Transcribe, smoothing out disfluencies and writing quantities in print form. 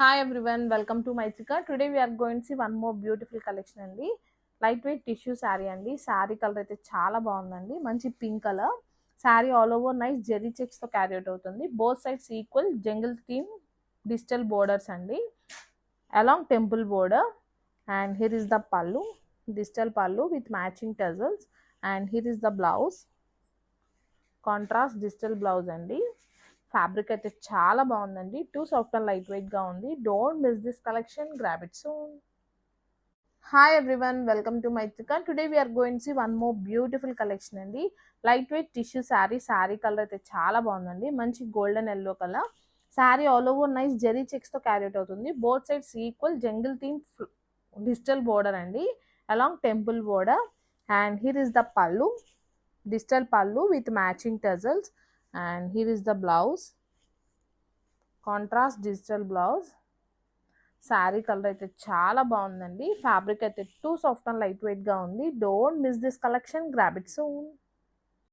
Hi everyone, welcome to Mychika. Today we are going to see one more beautiful collection అండి. Light weight tissue sari అండి. Sari colour అయితే చాలా బాగుందండి. మంచి pink colour. Sari all over nice zari checks తో carry out అవుతుంది. Both sides equal jungle theme digital borders అండి. Along temple border and here is the pallu, digital pallu with matching tassels, and here is the blouse, contrast digital blouse అండి. Fabric అయితే చాలా బాగుందండి. Too soft and light weight గా ఉంది. Don't miss this collection, grab it soon. Hi everyone, welcome to Maithrika. Today we're going see one more beautiful collection అండి. Light weight tissue sari. Sari colour అయితే చాలా బాగుందండి. మంచి golden yellow colour. Sari all over nice zari checks తో carry అవుతుంది. Both sides equal jungle theme digital border అండి. Along temple border, and here is the పల్లు, digital pallu with matching tassels, and here is the blouse, contrast digital blouse. Sari colour అయితే చాలా బాగుందండి. Fabric అయితే two soft and light weight గా ఉంది. Don't miss this collection, grab it soon.